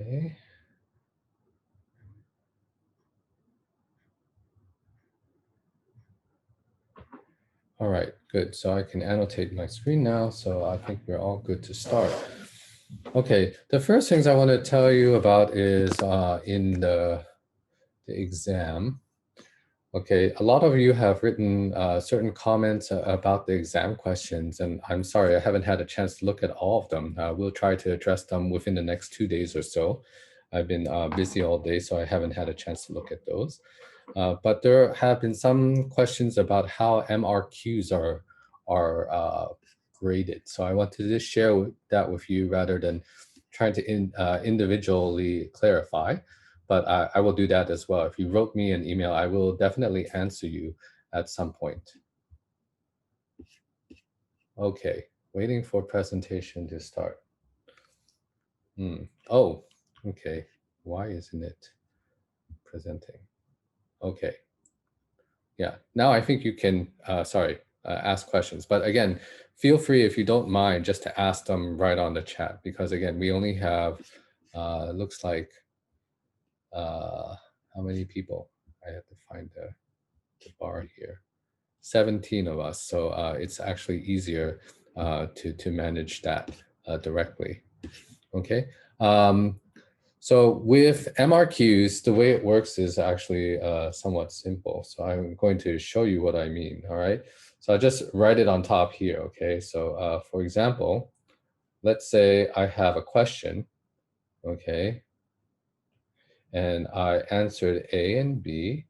Okay. All right, good. So I can annotate my screen now. So I think we're all good to start. Okay, the first things I want to tell you about is in the exam. Okay, a lot of you have written certain comments about the exam questions, and I'm sorry, I haven't had a chance to look at all of them. We'll try to address them within the next 2 days or so. I've been busy all day, so I haven't had a chance to look at those. But there have been some questions about how MRQs are graded. So I wanted to just share that with you rather than trying to individually clarify. But I will do that as well. If you wrote me an email, I will definitely answer you at some point. Okay, waiting for presentation to start. Oh, okay. Why isn't it presenting? Okay. Yeah, now I think you can, ask questions. But again, feel free if you don't mind just to ask them right on the chat, because again, we only have, looks like, how many people? I have to find the bar here. 17 of us, so it's actually easier to manage that directly. Okay. So with MRQs, the way it works is actually somewhat simple. So I'm going to show you what I mean, all right? So I just write it on top here, okay? So for example, let's say I have a question, okay? And I answered A and B,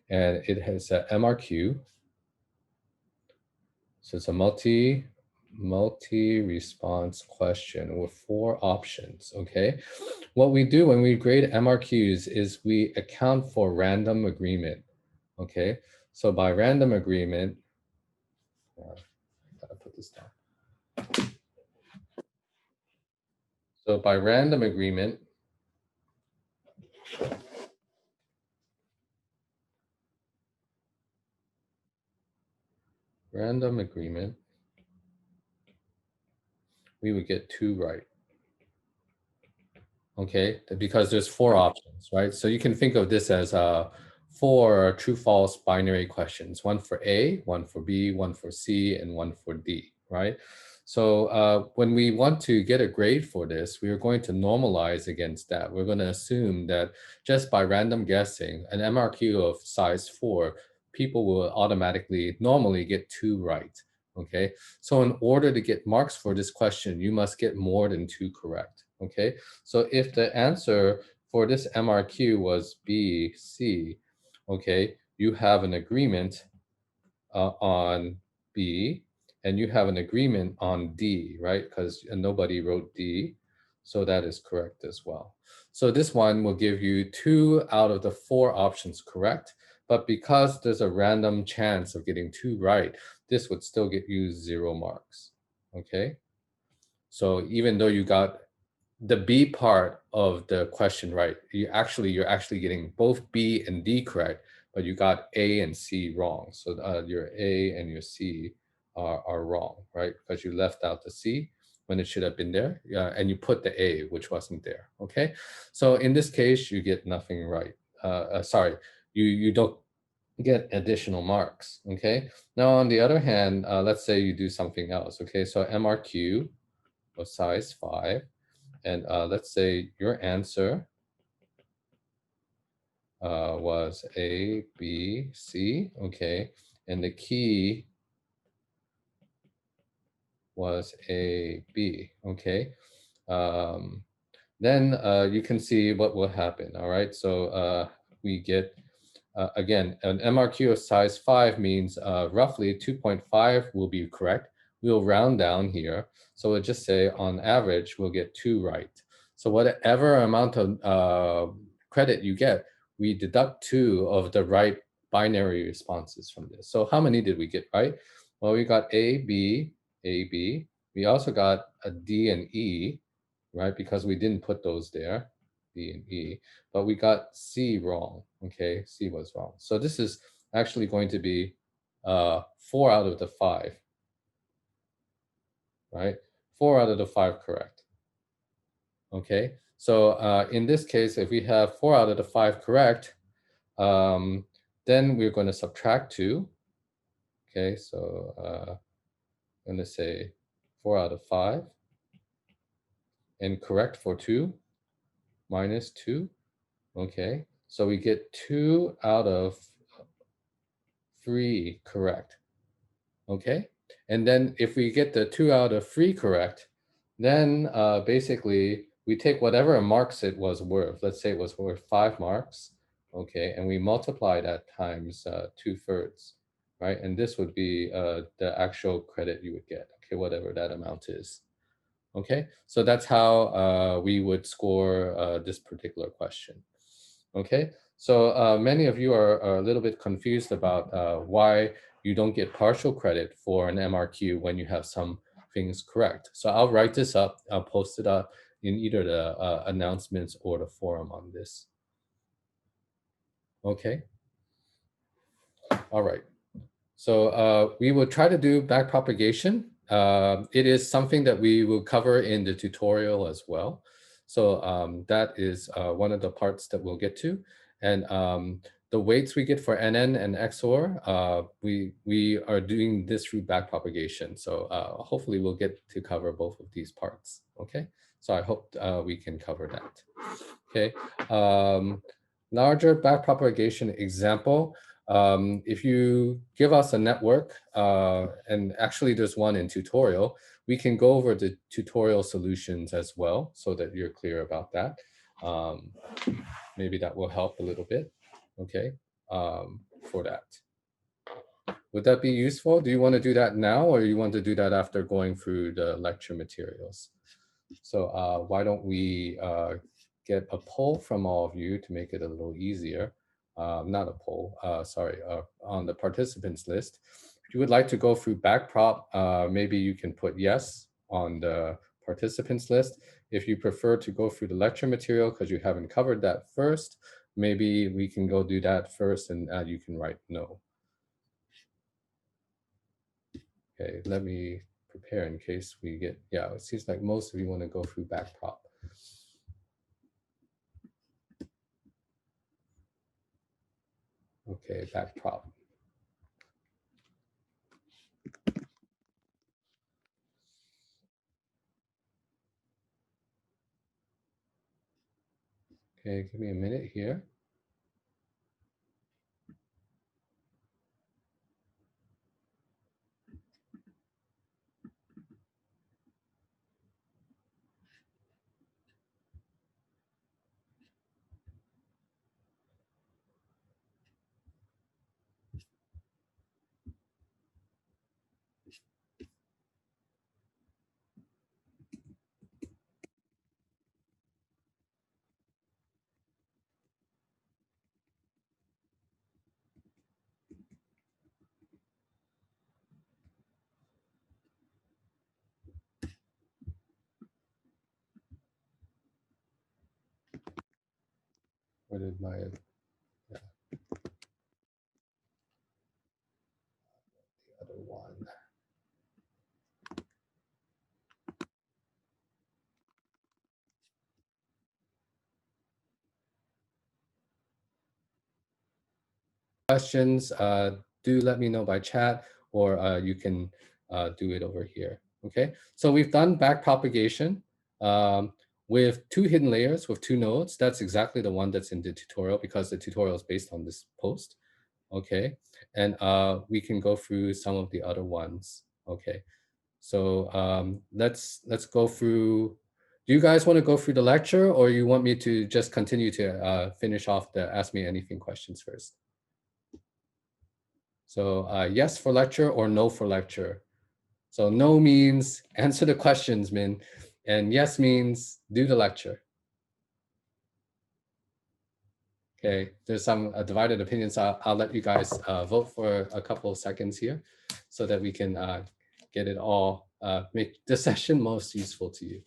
and it has a MRQ. So it's a multi-response question with 4 options, okay? What we do when we grade MRQs is we account for random agreement, okay? So by random agreement, gotta put this down. So by random agreement, we would get 2 right, okay? Because there's 4 options, right? So you can think of this as 4 true-false binary questions, 1 for A, 1 for B, 1 for C, and 1 for D, right? So when we want to get a grade for this, we are going to normalize against that. We're going to assume that just by random guessing, an MRQ of size 4, people will automatically normally get 2 right, okay? So in order to get marks for this question, you must get more than 2 correct, okay? So if the answer for this MRQ was B, C, okay, you have an agreement on B, and you have an agreement on D, right? Because nobody wrote D, so that is correct as well. So this one will give you 2 out of the 4 options correct, but because there's a random chance of getting 2 right, this would still get you 0 marks, okay? So even though you got the B part of the question right, you're actually getting both B and D correct, but you got A and C wrong. So your A and your C are wrong, right? Because you left out the C when it should have been there, and you put the A, which wasn't there, okay? So in this case, you get nothing right. Sorry, you don't get additional marks, okay? Now, on the other hand, let's say you do something else, okay? So MRQ of size 5, and let's say your answer was A, B, C, okay, and the key was A, B, okay. Then you can see what will happen, all right? So we get, again, an MRQ of size 5 means roughly 2.5 will be correct. We'll round down here. So we'll just say on average, we'll get 2 right. So whatever amount of credit you get, we deduct 2 of the right binary responses from this. So how many did we get right? Well, we got A, B, A, B. We also got a D and E, right? Because we didn't put those there, B and E, but we got C wrong, okay? C was wrong. So this is actually going to be 4 out of the 5, right? 4 out of the 5 correct, okay? So in this case, if we have 4 out of the 5 correct, then we're going to subtract 2. Okay, so I'm going to say 4 out of 5, and correct for 2, minus 2. Okay, so we get 2 out of 3 correct. Okay, and then if we get the 2 out of 3 correct, then basically we take whatever marks it was worth. Let's say it was worth 5 marks. Okay, and we multiply that times 2/3, right? And this would be the actual credit you would get. Okay, whatever that amount is. Okay, so that's how we would score this particular question. Okay, so many of you are a little bit confused about why you don't get partial credit for an MRQ when you have some things correct. So I'll write this up, I'll post it up in either the announcements or the forum on this. Okay, all right. So we will try to do backpropagation. It is something that we will cover in the tutorial as well. So that is one of the parts that we'll get to. And the weights we get for NN and XOR, we are doing this through backpropagation. So hopefully we'll get to cover both of these parts. Okay, so I hope we can cover that. Okay, larger backpropagation example. If you give us a network, and actually there's one in tutorial, we can go over the tutorial solutions as well so that you're clear about that. Maybe that will help a little bit, okay, for that. Would that be useful? Do you want to do that now, or you want to do that after going through the lecture materials? So why don't we get a poll from all of you to make it a little easier. Not a poll, sorry, on the participants list. If you would like to go through backprop, maybe you can put yes on the participants list. If you prefer to go through the lecture material because you haven't covered that first, maybe we can go do that first and you can write no. Okay, let me prepare in case we get, yeah, it seems like most of you want to go through backprop. Okay, backprop. Okay, give me a minute here. Where did my, yeah, the other one? Questions, do let me know by chat, or you can do it over here. Okay, so we've done backpropagation with 2 hidden layers with 2 nodes. That's exactly the one that's in the tutorial because the tutorial is based on this post. Okay, and we can go through some of the other ones. Okay, so let's go through. Do you guys want to go through the lecture, or you want me to just continue to finish off the Ask Me Anything questions first? So yes for lecture or no for lecture. So no means answer the questions, Min, and yes means do the lecture. Okay, there's some divided opinions. So I'll let you guys vote for a couple of seconds here so that we can get it all, make the session most useful to you.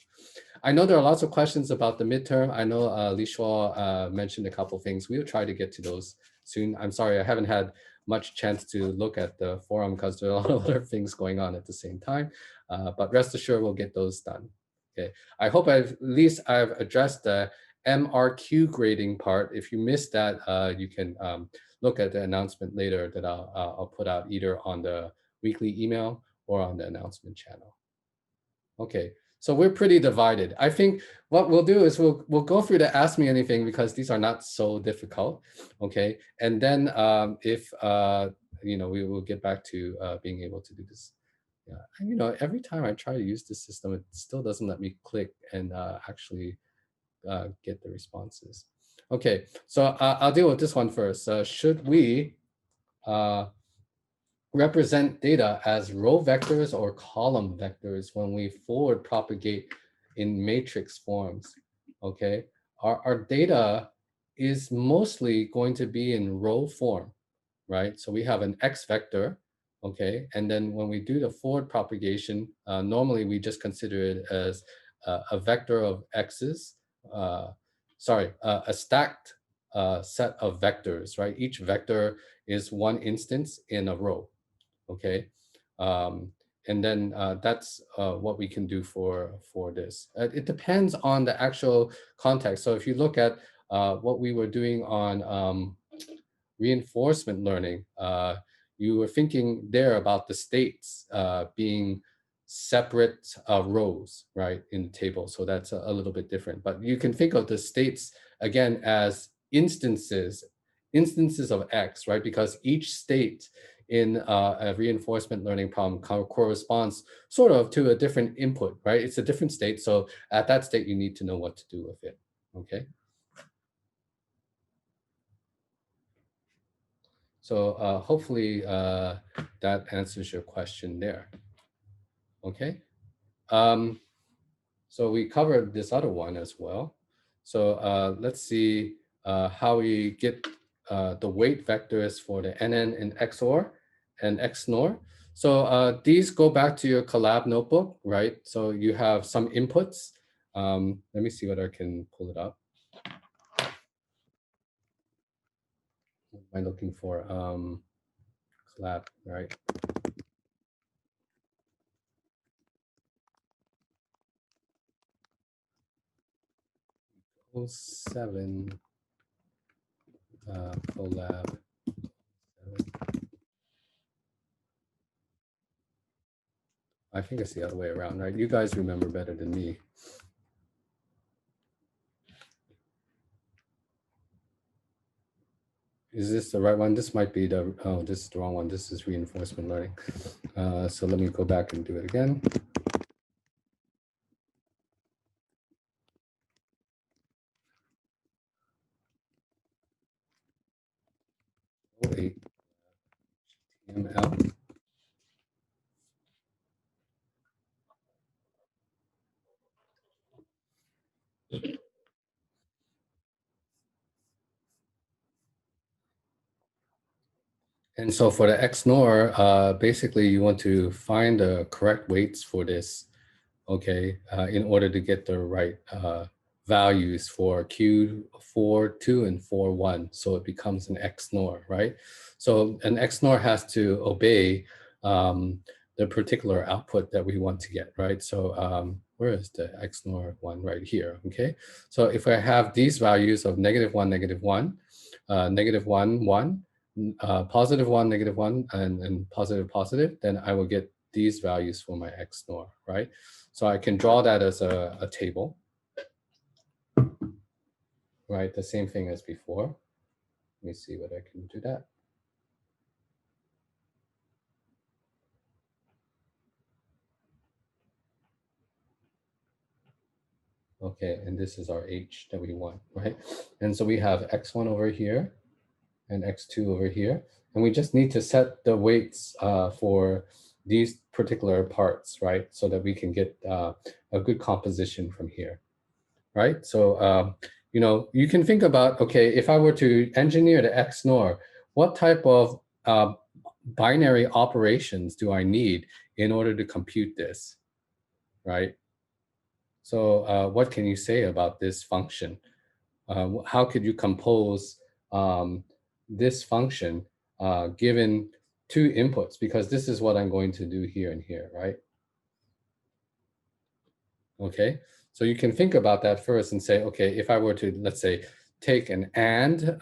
I know there are lots of questions about the midterm. I know Li Shuo mentioned a couple of things. We'll try to get to those soon. I'm sorry, I haven't had much chance to look at the forum because there are a lot of other things going on at the same time. But rest assured, we'll get those done. Okay, I hope at least I've addressed the MRQ grading part. If you missed that, you can look at the announcement later that I'll put out either on the weekly email or on the announcement channel. Okay, so we're pretty divided. I think what we'll do is we'll go through the Ask Me Anything because these are not so difficult. Okay, and then if we will get back to being able to do this. Yeah, and every time I try to use this system, it still doesn't let me click and actually get the responses. Okay, so I'll deal with this one first. Should we uh, represent data as row vectors or column vectors when we forward propagate in matrix forms? Okay, our data is mostly going to be in row form, right? So we have an X vector, okay? And then when we do the forward propagation, normally we just consider it as a vector of X's, a stacked set of vectors, right? Each vector is one instance in a row, okay? And then that's what we can do for this. It depends on the actual context. So if you look at what we were doing on reinforcement learning, you were thinking there about the states being separate rows, right, in the table. So that's a little bit different. But you can think of the states again as instances of X, right? Because each state in a reinforcement learning problem corresponds sort of to a different input, right? It's a different state. So at that state, you need to know what to do with it, okay? So hopefully that answers your question there. Okay. So we covered this other one as well. So let's see how we get the weight vectors for the NN in XOR and Xnor. So these go back to your collab notebook, right? So you have some inputs. Let me see whether I can pull it up. What am I looking for? Collab, right? 07 collab. I think it's the other way around, right? You guys remember better than me. Is this the right one? This might be the, oh, this is the wrong one. This is reinforcement learning. So let me go back and do it again. Oh, HTML. And so for the Xnor, basically you want to find the correct weights for this, okay, in order to get the right values for Q42 and 41. So it becomes an Xnor, right? So an Xnor has to obey the particular output that we want to get, right? So where is the Xnor one? Right here, okay? So if I have these values of -1, -1, -1, 1, +1, -1, and positive, positive, then I will get these values for my Xnor, right? So I can draw that as a table, right? The same thing as before. Let me see what I can do that. Okay, and this is our H that we want, right? And so we have X1 over here and X2 over here. And we just need to set the weights for these particular parts, right? So that we can get a good composition from here, right? So, you can think about, okay, if I were to engineer the Xnor, what type of binary operations do I need in order to compute this, right? So what can you say about this function? How could you compose this function given two inputs? Because this is what I'm going to do here and here, right? Okay, so you can think about that first and say, okay, if I were to, let's say, take an AND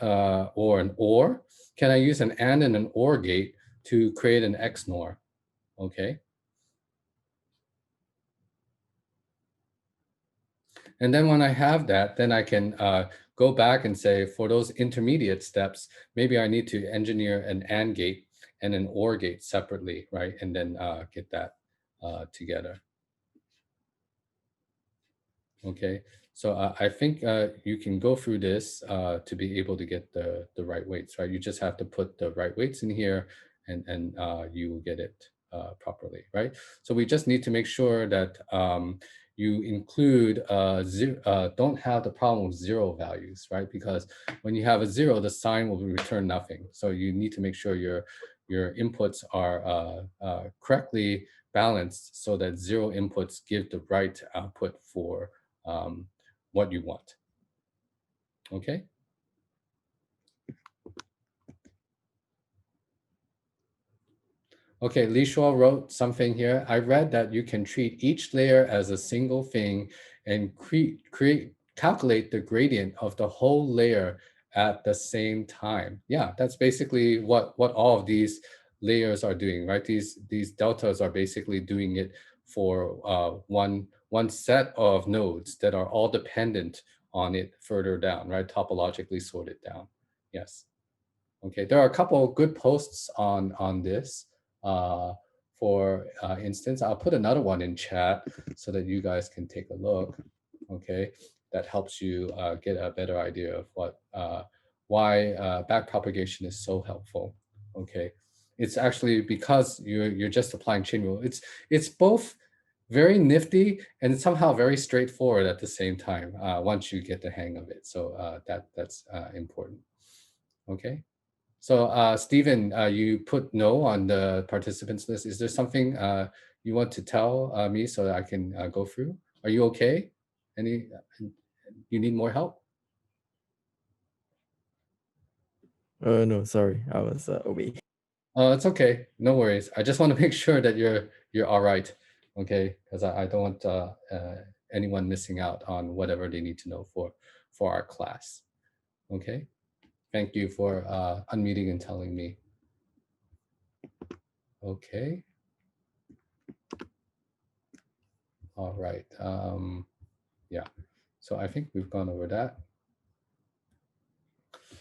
or an OR, can I use an AND and an OR gate to create an XNOR? Okay, and then when I have that, then I can go back and say, for those intermediate steps, maybe I need to engineer an AND gate and an OR gate separately, right? And then get that together. Okay, so I think you can go through this to be able to get the right weights, right? You just have to put the right weights in here and you will get it properly, right? So we just need to make sure that you include don't have the problem with zero values, right? Because when you have a zero, the sign will return nothing. So you need to make sure your inputs are correctly balanced so that zero inputs give the right output for what you want. Okay. Okay, Li Shuo wrote something here. I read that you can treat each layer as a single thing and calculate the gradient of the whole layer at the same time. Yeah, that's basically what all of these layers are doing, right? These deltas are basically doing it for one set of nodes that are all dependent on it further down, right? Topologically sorted down. Yes. Okay, there are a couple of good posts on this. Uh, for instance, I'll put another one in chat so that you guys can take a look. Okay, that helps you get a better idea of why backpropagation is so helpful. Okay, it's actually because you're just applying chain rule. It's both very nifty and somehow very straightforward at the same time once you get the hang of it. So that's important. Okay. So, Stephen, you put no on the participants list. Is there something you want to tell me so that I can go through? Are you okay? Any, you need more help? No, sorry, I was away. Oh, it's okay. No worries. I just want to make sure that you're all right. Okay, because I don't want anyone missing out on whatever they need to know for our class. Okay. Thank you for unmuting and telling me. Okay. All right. Yeah. So I think we've gone over that.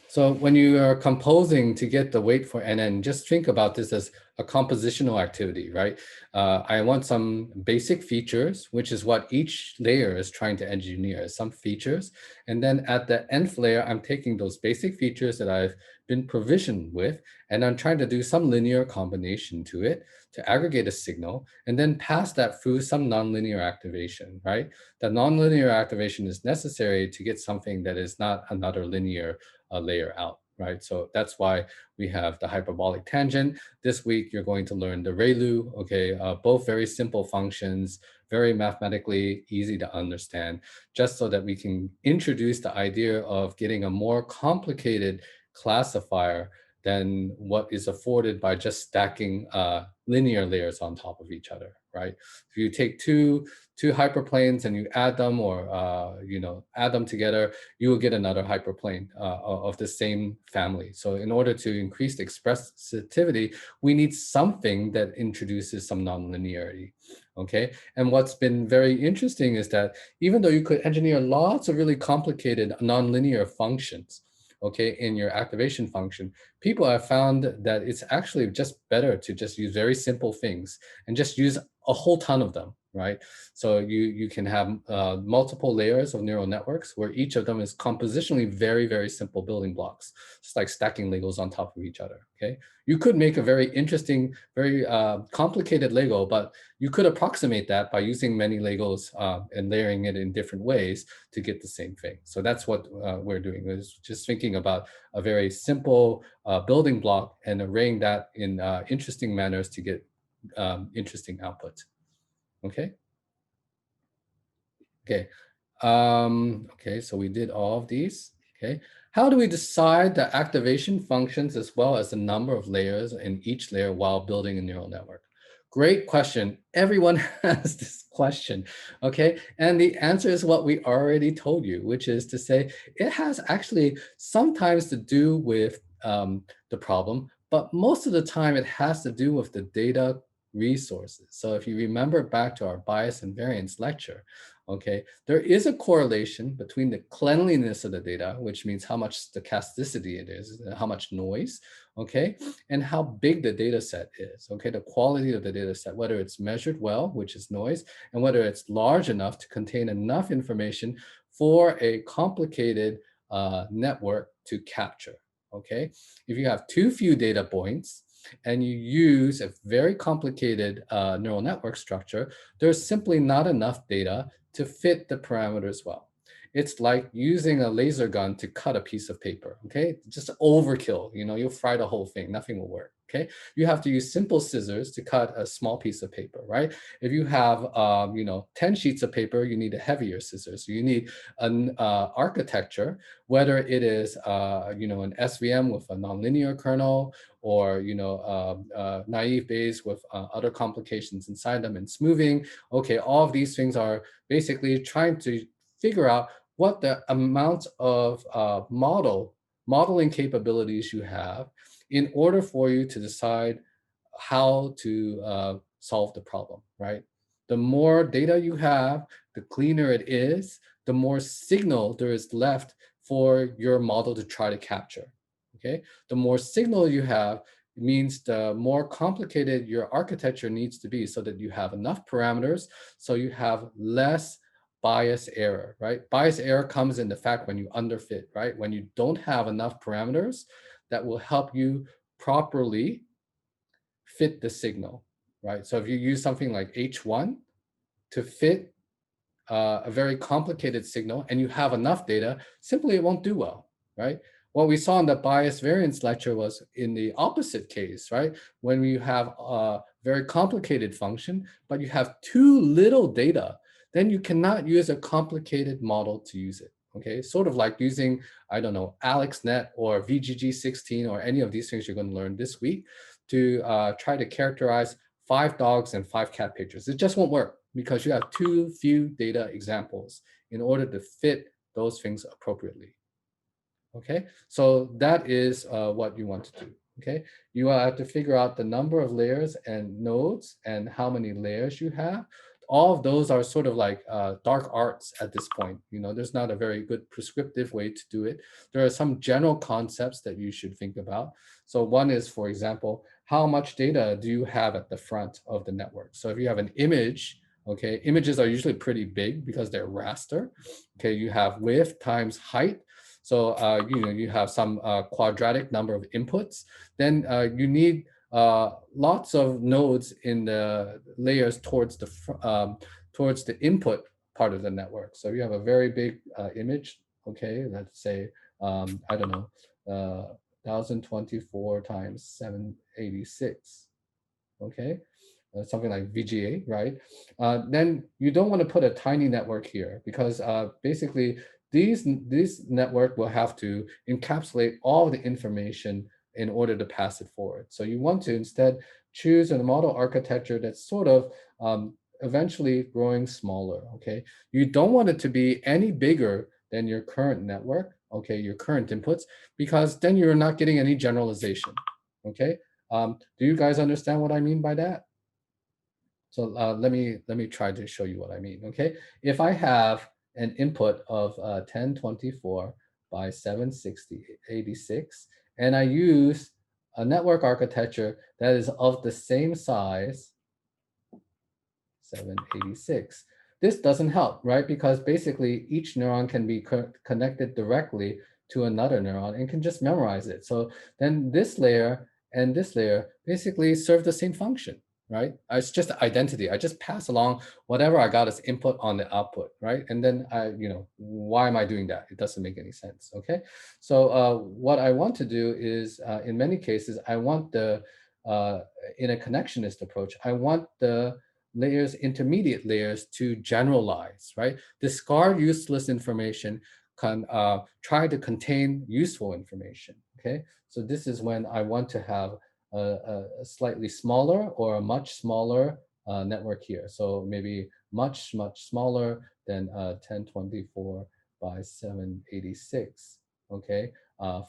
So when you are composing to get the weight for NN, just think about this as a compositional activity, right? I want some basic features, which is what each layer is trying to engineer, some features. And then at the nth layer, I'm taking those basic features that I've been provisioned with, and I'm trying to do some linear combination to it to aggregate a signal, and then pass that through some nonlinear activation, right? That nonlinear activation is necessary to get something that is not another linear layer out, right? So that's why we have the hyperbolic tangent. This week, you're going to learn the ReLU, okay? Both very simple functions, very mathematically easy to understand, just so that we can introduce the idea of getting a more complicated classifier than what is afforded by just stacking linear layers on top of each other, right? If you take two hyperplanes and you add them or add them together, you will get another hyperplane of the same family. So in order to increase the expressivity, we need something that introduces some nonlinearity, okay? And what's been very interesting is that even though you could engineer lots of really complicated nonlinear functions, okay, in your activation function, people have found that it's actually just better to just use very simple things and just use a whole ton of them, right? So you can have multiple layers of neural networks where each of them is compositionally very, very simple building blocks, just like stacking Legos on top of each other, okay? You could make a very interesting, very complicated Lego, but you could approximate that by using many Legos and layering it in different ways to get the same thing. So that's what we're doing, is just thinking about a very simple building block and arraying that in interesting manners to get interesting output. Okay. Okay. Okay, so we did all of these. Okay. How do we decide the activation functions as well as the number of layers in each layer while building a neural network? Great question. Everyone has this question, okay? And the answer is what we already told you, which is to say it has actually sometimes to do with the problem, but most of the time it has to do with the data resources. So if you remember back to our bias and variance lecture, okay, there is a correlation between the cleanliness of the data, which means how much stochasticity it is, how much noise, okay, and how big the data set is, okay, the quality of the data set, whether it's measured well, which is noise, and whether it's large enough to contain enough information for a complicated network to capture, okay? If you have too few data points and you use a very complicated neural network structure, there's simply not enough data to fit the parameters well. It's like using a laser gun to cut a piece of paper, okay? Just overkill, you'll fry the whole thing, nothing will work, okay? You have to use simple scissors to cut a small piece of paper, right? If you have, 10 sheets of paper, you need a heavier scissors. So you need an architecture, whether it is, an SVM with a nonlinear kernel or, naive Bayes with other complications inside them and smoothing. Okay, all of these things are basically trying to figure out what the amount of modeling capabilities you have in order for you to decide how to solve the problem, right? The more data you have, the cleaner it is, the more signal there is left for your model to try to capture, okay? The more signal you have means the more complicated your architecture needs to be so that you have enough parameters, so you have less bias error, right? Bias error comes in the fact when you underfit, right? When you don't have enough parameters that will help you properly fit the signal, right? So if you use something like H1 to fit a very complicated signal and you have enough data, simply it won't do well, right? What we saw in the bias variance lecture was in the opposite case, right? When you have a very complicated function, but you have too little data, then you cannot use a complicated model to use it, okay? Sort of like using, I don't know, AlexNet or VGG16 or any of these things you're going to learn this week to try to characterize 5 dogs and 5 cat pictures. It just won't work because you have too few data examples in order to fit those things appropriately. Okay, so that is what you want to do. Okay, you have to figure out the number of layers and nodes and how many layers you have. All of those are sort of like dark arts at this point. There's not a very good prescriptive way to do it. There are some general concepts that you should think about. So one is, for example, how much data do you have at the front of the network? So if you have an image, okay, images are usually pretty big because they're raster. Okay, you have width times height. So you have some quadratic number of inputs. Then you need lots of nodes in the layers towards the input part of the network. So you have a very big image. Okay, let's say I don't know, 1024 times 786. Okay, something like VGA, right? Then you don't want to put a tiny network here because basically this network will have to encapsulate all the information in order to pass it forward. So you want to instead choose a model architecture that's sort of eventually growing smaller, okay? You don't want it to be any bigger than your current network, okay, your current inputs, because then you're not getting any generalization, okay? Do you guys understand what I mean by that? So let me try to show you what I mean. Okay, if I have an input of 1024 by 786, and I use a network architecture that is of the same size, 786. This doesn't help, right? Because basically each neuron can be connected directly to another neuron and can just memorize it. So then this layer and this layer basically serve the same function, right? It's just identity. I just pass along whatever I got as input on the output, right? And then why am I doing that? It doesn't make any sense, okay? So what I want to do is, in many cases, I want in a connectionist approach, I want the intermediate layers to generalize, right? Discard useless information, try to contain useful information, okay? So this is when I want to have a slightly smaller or a much smaller network here. So maybe much smaller than 1024 by 786, okay,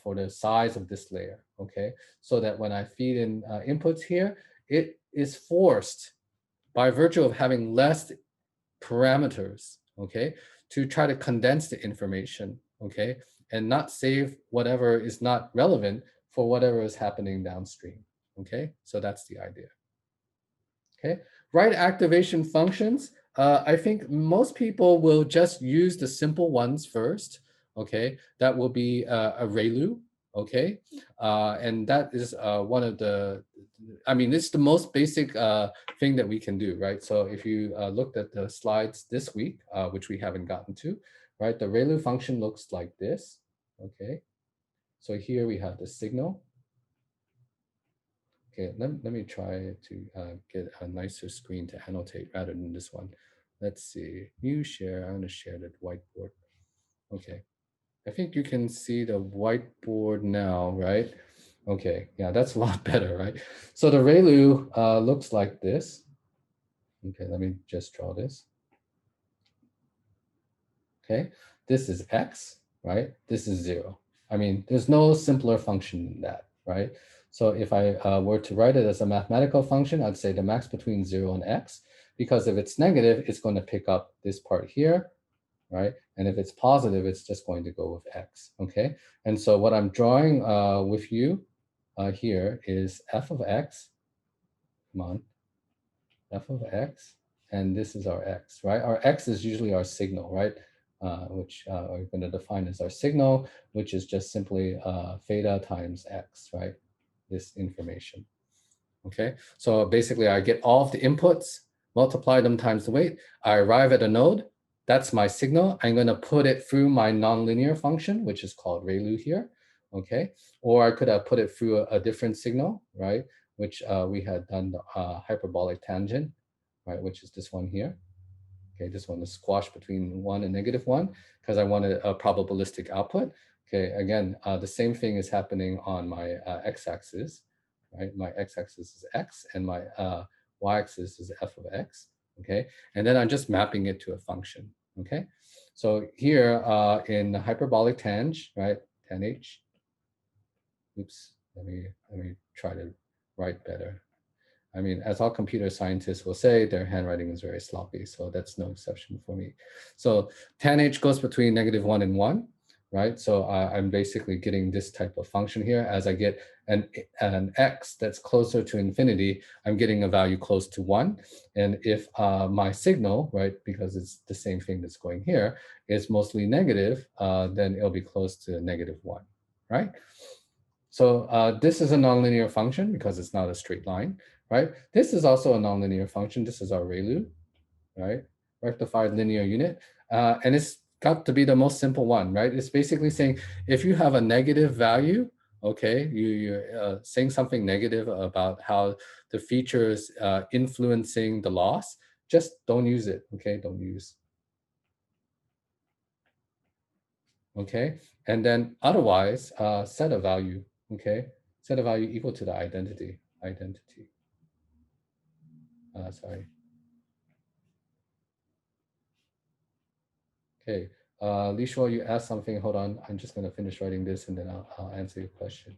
for the size of this layer, okay? So that when I feed in inputs here, it is forced by virtue of having less parameters, okay, to try to condense the information, okay, and not save whatever is not relevant for whatever is happening downstream, okay? So that's the idea. Okay, right activation functions. I think most people will just use the simple ones first. Okay, that will be a ReLU. Okay, and that is one of the. I mean, it's the most basic thing that we can do, right? So if you looked at the slides this week, which we haven't gotten to, right? The ReLU function looks like this. Okay, so here we have the signal. Okay, let me try to get a nicer screen to annotate rather than this one. Let's see, new share, I'm gonna share the whiteboard. Okay, I think you can see the whiteboard now, right? Okay, yeah, that's a lot better, right? So the ReLU looks like this. Okay, let me just draw this. Okay, this is X, right? This is 0. I mean, there's no simpler function than that, right? So if I were to write it as a mathematical function, I'd say the max between 0 and X, because if it's negative, it's going to pick up this part here, right? And if it's positive, it's just going to go with X, okay? And so what I'm drawing with you here is f of X, come on, f of X, and this is our X, right? Our X is usually our signal, right? Which we're going to define as our signal, which is just simply theta times X, right? This information, okay? So basically I get all of the inputs, multiply them times the weight, I arrive at a node, that's my signal. I'm gonna put it through my nonlinear function, which is called ReLU here, okay? Or I could have put it through a different signal, right? Which we had done the hyperbolic tangent, right? Which is this one here. Okay, this one is squashed between 1 and -1 because I wanted a probabilistic output. Okay, again, the same thing is happening on my x-axis, right? My x-axis is x and my y-axis is f of x, okay? And then I'm just mapping it to a function, okay? So here in hyperbolic tang, right, tan h, oops, let me try to write better. I mean, as all computer scientists will say, their handwriting is very sloppy, so that's no exception for me. So tan h goes between -1 and 1, right? So I'm basically getting this type of function here. As I get an x that's closer to infinity, I'm getting a value close to 1. And if my signal, right, because it's the same thing that's going here, is mostly negative, then it'll be close to -1, right? So this is a nonlinear function because it's not a straight line, right? This is also a nonlinear function. This is our ReLU, right? Rectified linear unit. And it's got to be the most simple one, right? It's basically saying if you have a negative value, okay, you're saying something negative about how the feature is influencing the loss, just don't use it, okay? Don't use. Okay, and then otherwise set a value, okay? Set a value equal to the identity, sorry. Okay, Li Shuo, you asked something, hold on, I'm just gonna finish writing this and then I'll answer your question.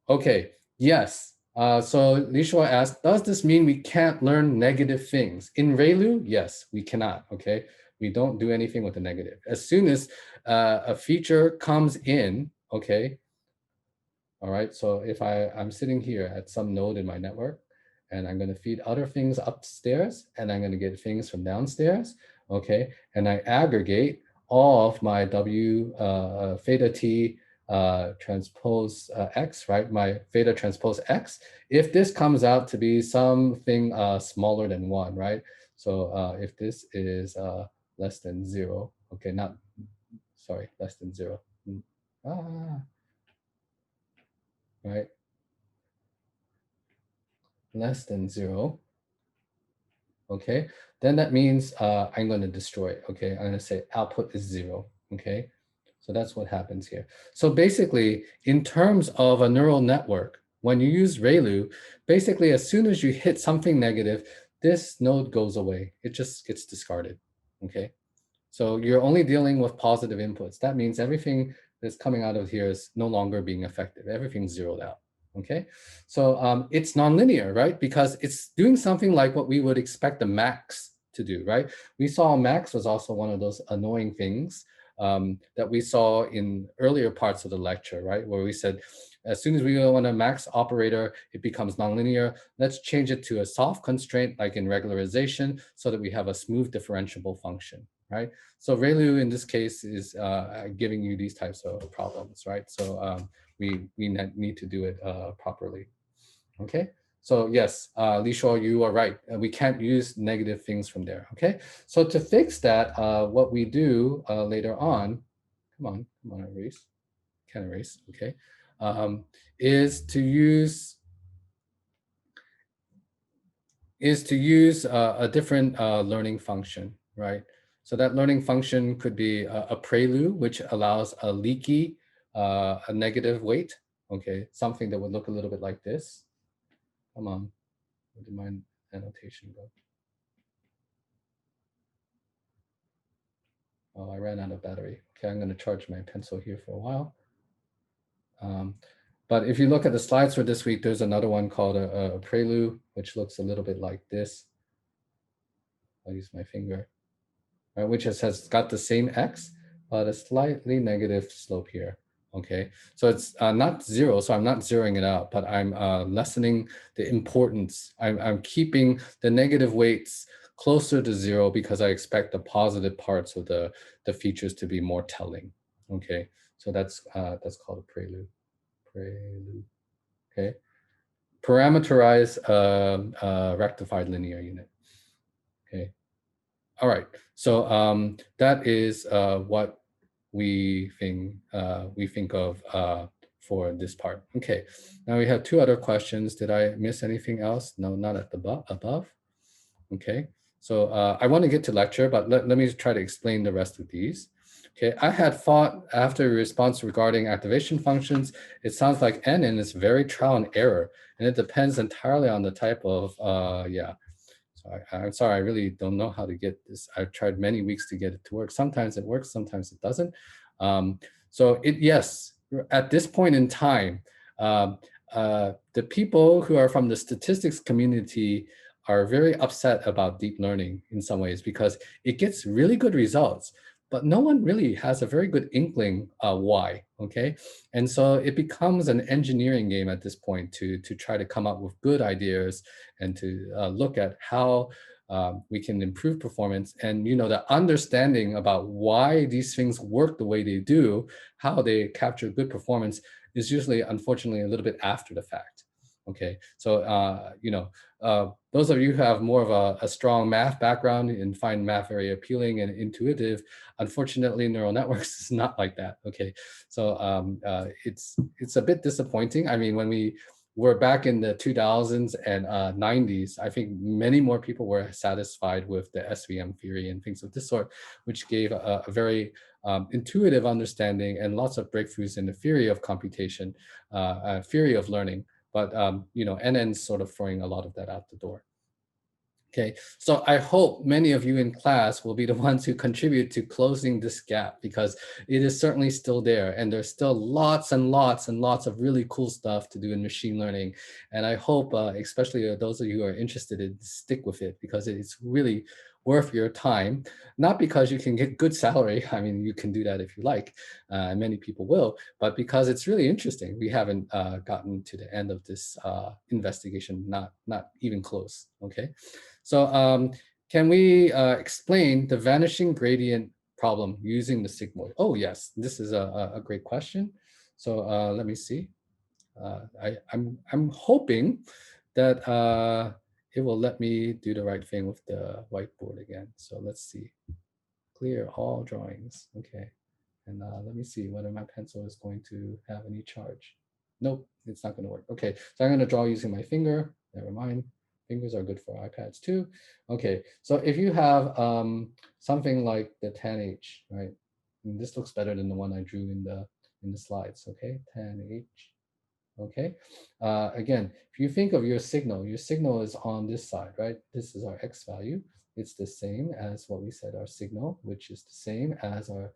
Okay, yes, so Li Shuo asked, does this mean we can't learn negative things? In ReLU, yes, we cannot, okay? We don't do anything with the negative. As soon as a feature comes in, okay, all right, so if I'm sitting here at some node in my network and I'm going to feed other things upstairs and I'm going to get things from downstairs, okay, and I aggregate all of my W theta T transpose X, right, my theta transpose X, if this comes out to be something smaller than 1, right, so if this is less than 0, okay, not, sorry, less than 0, right, less than 0, okay, then that means I'm going to destroy it, okay? I'm going to say output is 0, okay? So that's what happens here. So basically, in terms of a neural network, when you use ReLU, basically as soon as you hit something negative, this node goes away. It just gets discarded, okay? So you're only dealing with positive inputs. That means everything that's coming out of here is no longer being effective. Everything's zeroed out, okay? So it's nonlinear, right? Because it's doing something like what we would expect a max to do, right? We saw max was also one of those annoying things that we saw in earlier parts of the lecture, right? Where we said, as soon as we want a max operator, it becomes nonlinear. Let's change it to a soft constraint like in regularization so that we have a smooth differentiable function, right? So ReLU in this case is giving you these types of problems, right? So we need to do it properly, okay? So yes, Li Shuo, you are right. We can't use negative things from there, okay? So to fix that, what we do later on, come on, erase, can't erase, okay? Is to use a different learning function, right? So that learning function could be a prelude, which allows a leaky, a negative weight, okay? Something that would look a little bit like this. Come on, where did my annotation go? Oh, I ran out of battery. Okay, I'm gonna charge my pencil here for a while. But if you look at the slides for this week, there's another one called a prelude, which looks a little bit like this. I'll use my finger, right, which has got the same x, but a slightly negative slope here. Okay, so it's not zero, so I'm not zeroing it out, but I'm lessening the importance. I'm keeping the negative weights closer to zero because I expect the positive parts of the features to be more telling. Okay, so that's called a prelude. Prelude. Okay, parameterize rectified linear unit. Okay. All right, so that is what we think of for this part. Okay, now we have two other questions. Did I miss anything else? No, not at the above. Okay, so I want to get to lecture, but let me try to explain the rest of these. Okay, I had thought after a response regarding activation functions, it sounds like NN is very trial and error, and it depends entirely on the type of, yeah. So I'm sorry, I really don't know how to get this. I've tried many weeks to get it to work. Sometimes it works, sometimes it doesn't. So yes, at this point in time, the people who are from the statistics community are very upset about deep learning in some ways because it gets really good results, but no one really has a very good inkling why, okay? And so it becomes an engineering game at this point to try to come up with good ideas and to look at how we can improve performance. And the understanding about why these things work the way they do, how they capture good performance is usually, unfortunately, a little bit after the fact. Okay, so those of you who have more of a strong math background and find math very appealing and intuitive, unfortunately, neural networks is not like that. Okay, so it's a bit disappointing. I mean, when we were back in the 2000s and 90s, I think many more people were satisfied with the SVM theory and things of this sort, which gave a very intuitive understanding and lots of breakthroughs in the theory of computation, theory of learning. But NN's sort of throwing a lot of that out the door. Okay, so I hope many of you in class will be the ones who contribute to closing this gap because it is certainly still there and there's still lots and lots and lots of really cool stuff to do in machine learning. And I hope, especially those of you who are interested in, stick with it because it's really worth your time, not because you can get good salary. I mean, you can do that if you like, and many people will, but because it's really interesting. We haven't gotten to the end of this investigation, not even close, okay? So can we explain the vanishing gradient problem using the sigmoid? Oh yes, this is a great question. So let me see. I'm hoping that it will let me do the right thing with the whiteboard again. So let's see. Clear all drawings. Okay. And let me see whether my pencil is going to have any charge. Nope, it's not going to work. Okay, so I'm going to draw using my finger. Never mind. Fingers are good for iPads too. Okay, so if you have something like the 10H, right? And this looks better than the one I drew in the slides, okay? Tan H, okay? Again, if you think of your signal is on this side, right? This is our X value. It's the same as what we said, our signal, which is the same as our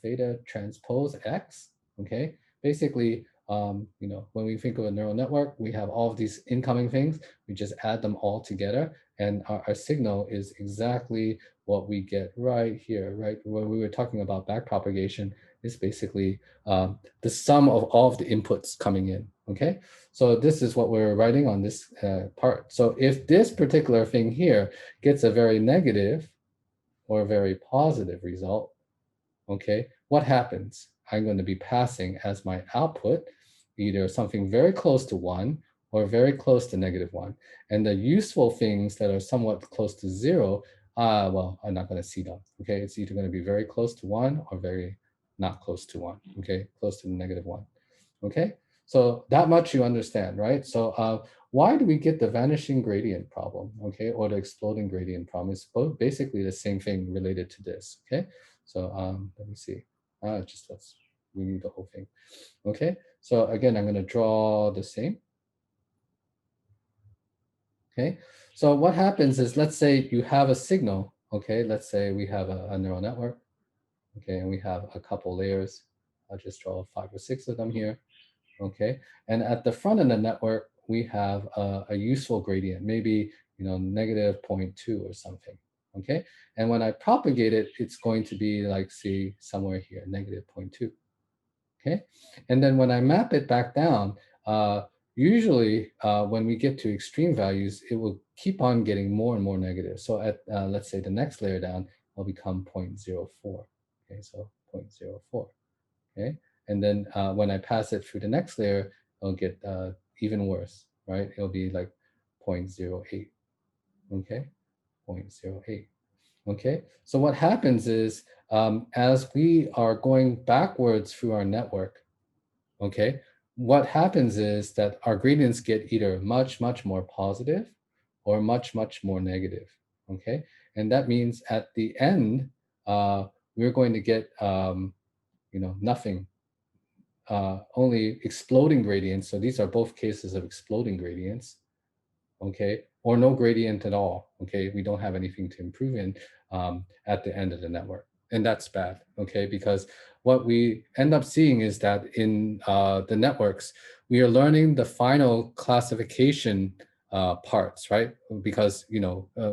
theta transpose X, okay? Basically, when we think of a neural network, we have all of these incoming things, we just add them all together, and our signal is exactly what we get right here, right? When we were talking about backpropagation, is basically the sum of all of the inputs coming in, okay? So this is what we're writing on this part. So if this particular thing here gets a very negative or a very positive result, okay, what happens? I'm going to be passing as my output either something very close to 1 or very close to -1. And the useful things that are somewhat close to 0, well, I'm not going to see them, okay? It's either going to be very close to 1 or very not close to 1, okay? Close to the -1, okay? So that much you understand, right? So why do we get the vanishing gradient problem, okay? Or the exploding gradient problem? It's both basically the same thing related to this, okay? So let me see. We need the whole thing. Okay, so again, I'm going to draw the same. Okay, so what happens is, let's say you have a signal. Okay, let's say we have a neural network. Okay, and we have a couple layers. I'll just draw 5 or 6 of them here. Okay, and at the front of the network, we have a useful gradient, maybe -0.2 or something. Okay, and when I propagate it, it's going to be like, see, somewhere here, -0.2. Okay, and then when I map it back down, usually when we get to extreme values, it will keep on getting more and more negative. So at, let's say, the next layer down will become 0.04. Okay, so 0.04. Okay, and then when I pass it through the next layer, it'll get even worse, right? It'll be like 0.08. Okay, 0.08. Okay, so what happens is, as we are going backwards through our network, okay, what happens is that our gradients get either much, much more positive or much, much more negative, okay? And that means at the end, we're going to get, nothing, only exploding gradients. So these are both cases of exploding gradients, okay? Or no gradient at all, okay? We don't have anything to improve in at the end of the network. And that's bad, okay? Because what we end up seeing is that in the networks, we are learning the final classification parts, right? Because,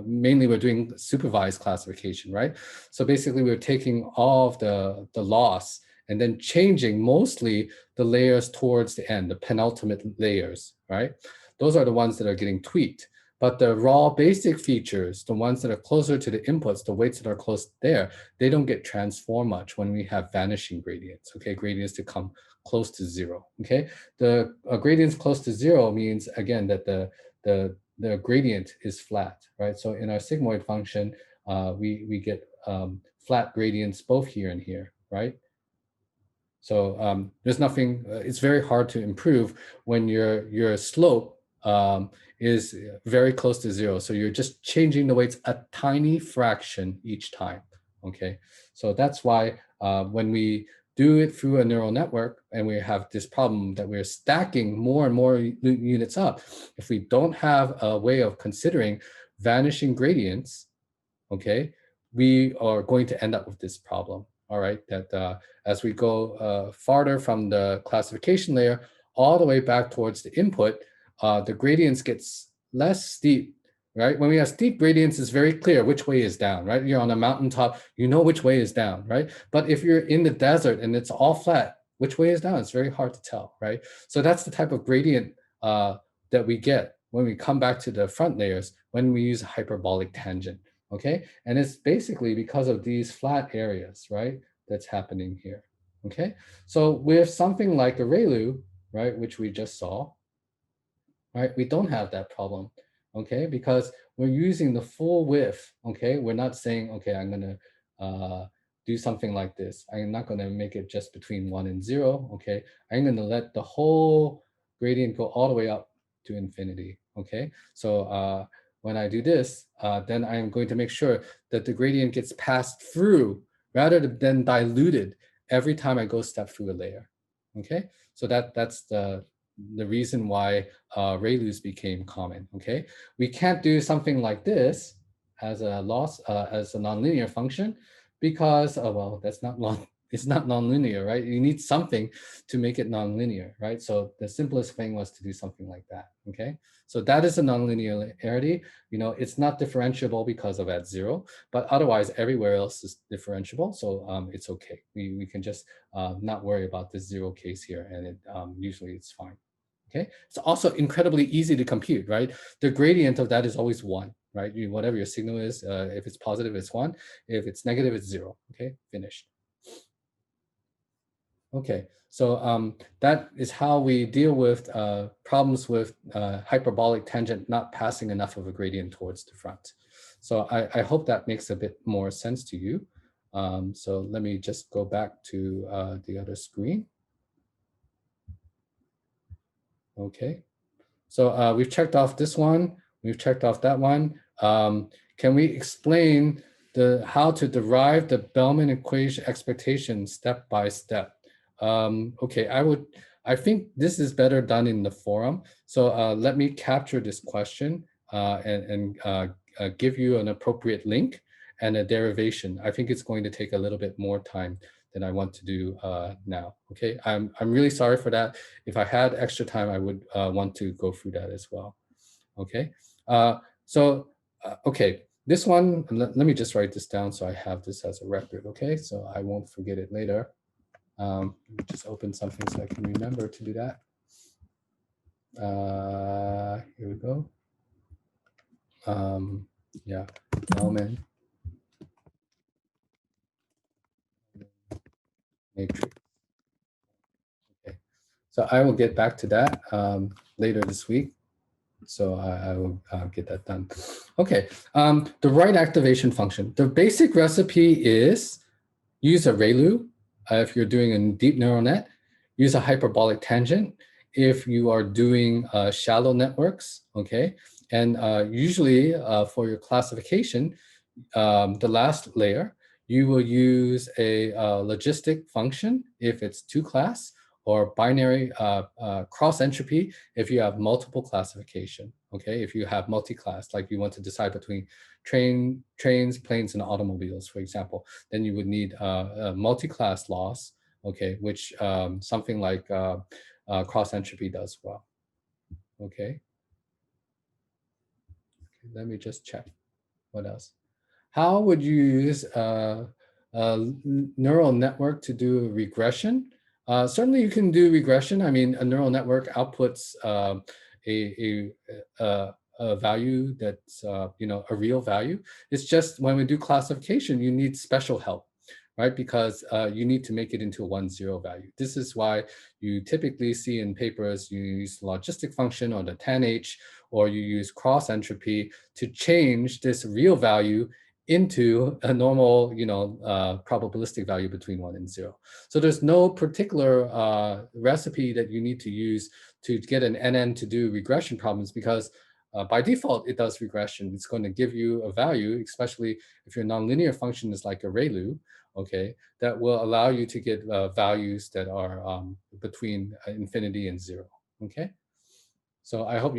mainly we're doing supervised classification, right? So basically we're taking all of the loss and then changing mostly the layers towards the end, the penultimate layers, right? Those are the ones that are getting tweaked. But the raw basic features, the ones that are closer to the inputs, the weights that are close there, they don't get transformed much when we have vanishing gradients, okay? Gradients that come close to 0, okay? The gradients close to 0 means, again, that the gradient is flat, right? So in our sigmoid function, we get flat gradients both here and here, right? So there's nothing, it's very hard to improve when your slope is very close to 0. So you're just changing the weights a tiny fraction each time, okay? So that's why when we do it through a neural network and we have this problem that we're stacking more and more units up, if we don't have a way of considering vanishing gradients, okay, we are going to end up with this problem, all right, that as we go farther from the classification layer all the way back towards the input, the gradients gets less steep, right? When we have steep gradients, it's very clear which way is down, right? You're on a mountaintop, you know which way is down, right? But if you're in the desert and it's all flat, which way is down? It's very hard to tell, right? So that's the type of gradient that we get when we come back to the front layers when we use a hyperbolic tangent. Okay, and it's basically because of these flat areas, right, that's happening here. Okay, so with something like a ReLU, right, which we just saw, right, we don't have that problem, okay, because we're using the full width, okay? We're not saying, okay, I'm gonna do something like this. I'm not gonna make it just between 1 and 0, okay? I'm gonna let the whole gradient go all the way up to infinity, okay? So when I do this, then I'm going to make sure that the gradient gets passed through, rather than diluted every time I go step through a layer. Okay, so that's the reason why ReLUs became common. Okay, we can't do something like this as a loss as a nonlinear function because well, that's not long. It's not nonlinear, right? You need something to make it nonlinear, right? So the simplest thing was to do something like that. Okay, so that is a nonlinearity. It's not differentiable because of at zero, but otherwise everywhere else is differentiable. So it's okay. We can just not worry about this zero case here, and usually it's fine. Okay, it's also incredibly easy to compute, right? The gradient of that is always one, right? Whatever your signal is, if it's positive, it's one. If it's negative, it's zero. Okay, finished. Okay, so that is how we deal with problems with hyperbolic tangent not passing enough of a gradient towards the front. So I hope that makes a bit more sense to you. So let me just go back to the other screen. Okay, so we've checked off this one. We've checked off that one. Can we explain how to derive the Bellman equation expectation step by step? Okay, I think this is better done in the forum. So let me capture this question and give you an appropriate link and a derivation. I think it's going to take a little bit more time than I want to do now. Okay, I'm really sorry for that. If I had extra time, I would want to go through that as well. Okay, okay, this one, let me just write this down so I have this as a record. Okay, so I won't forget it later. Let me just open something so I can remember to do that. Here we go. Yeah, Bellman matrix. Okay, so I will get back to that later this week. So I will get that done. Okay, the right activation function. The basic recipe is use a ReLU if you're doing a deep neural net, use a hyperbolic tangent if you are doing shallow networks, okay? And usually for your classification, the last layer, you will use a logistic function if it's two class, or binary cross entropy if you have multiple classification, okay? If you have multi-class, like you want to decide between trains, planes, and automobiles, for example, then you would need a multi-class loss, okay, which something like cross entropy does well, okay? Let me just check. What else? How would you use a neural network to do regression? Certainly you can do regression. I mean, a neural network outputs a value that's, a real value. It's just when we do classification, you need special help, right? Because you need to make it into a 1-0 value. This is why you typically see in papers, you use logistic function or the tanh, or you use cross entropy to change this real value into a normal, probabilistic value between 1 and 0. So there's no particular recipe that you need to use to get an NN to do regression problems, because by default, it does regression. It's going to give you a value, especially if your nonlinear function is like a ReLU, okay, that will allow you to get values that are between infinity and 0, okay? So I hope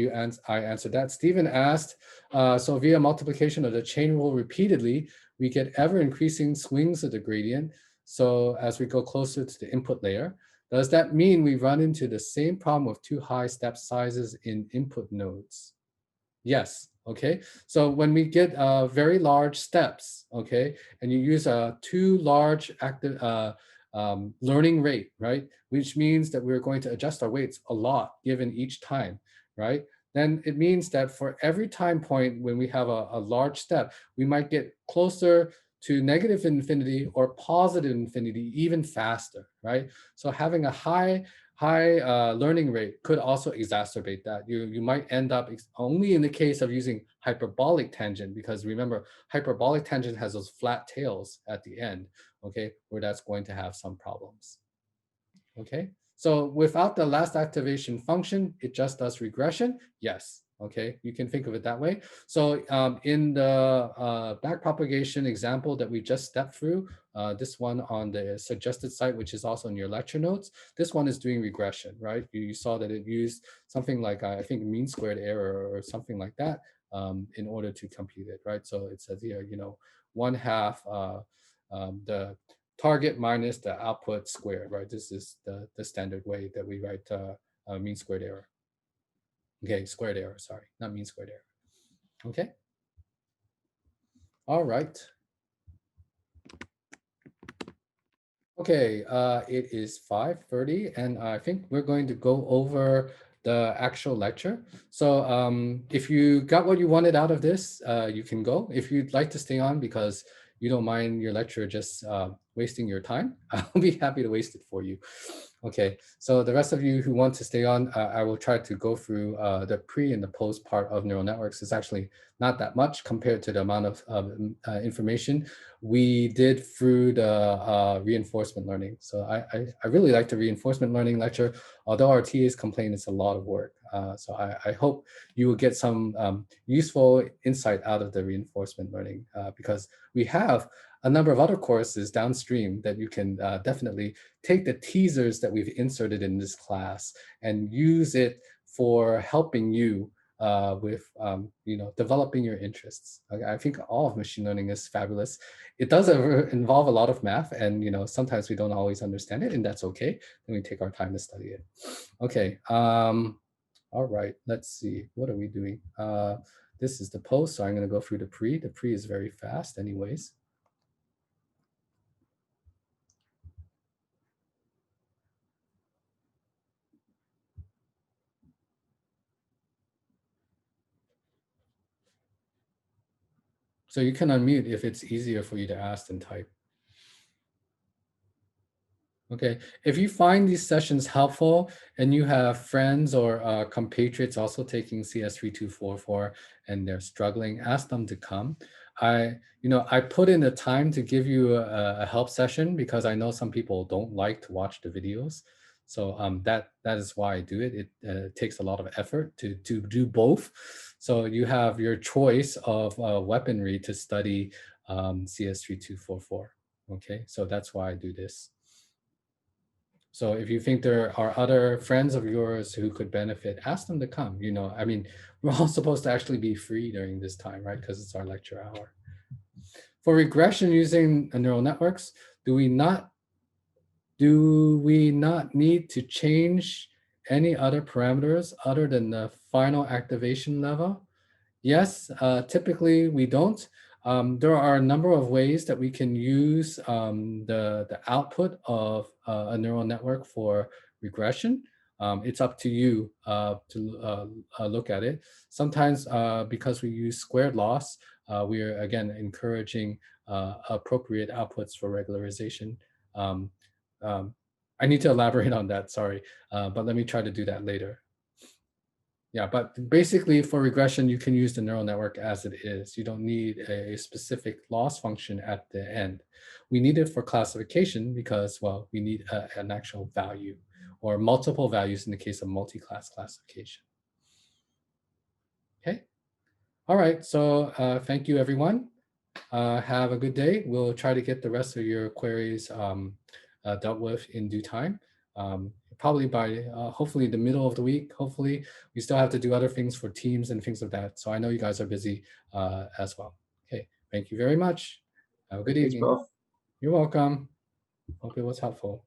I answered that. Stephen asked, so via multiplication of the chain rule repeatedly, we get ever increasing swings of the gradient. So as we go closer to the input layer, does that mean we run into the same problem with too high step sizes in input nodes? Yes, okay. So when we get very large steps, okay, and you use a too large active learning rate, right, which means that we're going to adjust our weights a lot given each time, right, then it means that for every time point when we have a large step, we might get closer to negative infinity or positive infinity even faster, right? So having a high learning rate could also exacerbate that. You might end up only in the case of using hyperbolic tangent, because remember, hyperbolic tangent has those flat tails at the end, okay, where that's going to have some problems, okay? So without the last activation function, it just does regression? Yes, Okay, you can think of it that way. So in the backpropagation example that we just stepped through, this one on the suggested site, which is also in your lecture notes, this one is doing regression, right? You saw that it used something like, I think, mean squared error or something like that in order to compute it, right? So it says here, 1/2 the target minus the output squared, right? This is the standard way that we write mean squared error. Okay, squared error, sorry, not mean squared error. Okay. All right. Okay, it is 5:30, and I think we're going to go over the actual lecture. So if you got what you wanted out of this, you can go. If you'd like to stay on because you don't mind your lecture just wasting your time, I'll be happy to waste it for you. Okay, so the rest of you who want to stay on, I will try to go through the pre and the post part of neural networks. It's actually not that much compared to the amount of information we did through the reinforcement learning. So I really like the reinforcement learning lecture, although our TAs complain it's a lot of work. So I hope you will get some useful insight out of the reinforcement learning because we have a number of other courses downstream that you can definitely take the teasers that we've inserted in this class and use it for helping you with developing your interests. I think all of machine learning is fabulous. It does involve a lot of math, and sometimes we don't always understand it, and that's okay. Then we take our time to study it. Okay. All right. Let's see. What are we doing? This is the post, so I'm going to go through the pre. The pre is very fast, anyways. So you can unmute if it's easier for you to ask than type. Okay, if you find these sessions helpful and you have friends or compatriots also taking CS3244 and they're struggling, ask them to come. I put in the time to give you a help session because I know some people don't like to watch the videos. So that is why I do it. It takes a lot of effort to do both. So you have your choice of weaponry to study CS3244. Okay, so that's why I do this. So if you think there are other friends of yours who could benefit, ask them to come. I mean, we're all supposed to actually be free during this time, right? Because it's our lecture hour. For regression using neural networks, do we not need to change any other parameters other than the final activation level? Yes, typically we don't. There are a number of ways that we can use the output of a neural network for regression. It's up to you to look at it. Sometimes because we use squared loss, we are again encouraging appropriate outputs for regularization. Um, I need to elaborate on that, sorry, but let me try to do that later. Yeah, but basically for regression, you can use the neural network as it is. You don't need a specific loss function at the end. We need it for classification because, well, we need an actual value or multiple values in the case of multi-class classification. Okay. All right. So thank you, everyone. Have a good day. We'll try to get the rest of your queries dealt with in due time. Probably by hopefully the middle of the week. Hopefully, we still have to do other things for teams and things like that. So I know you guys are busy as well. Okay, thank you very much. Have a good Thanks, evening. Prof. You're welcome. Hope it was helpful.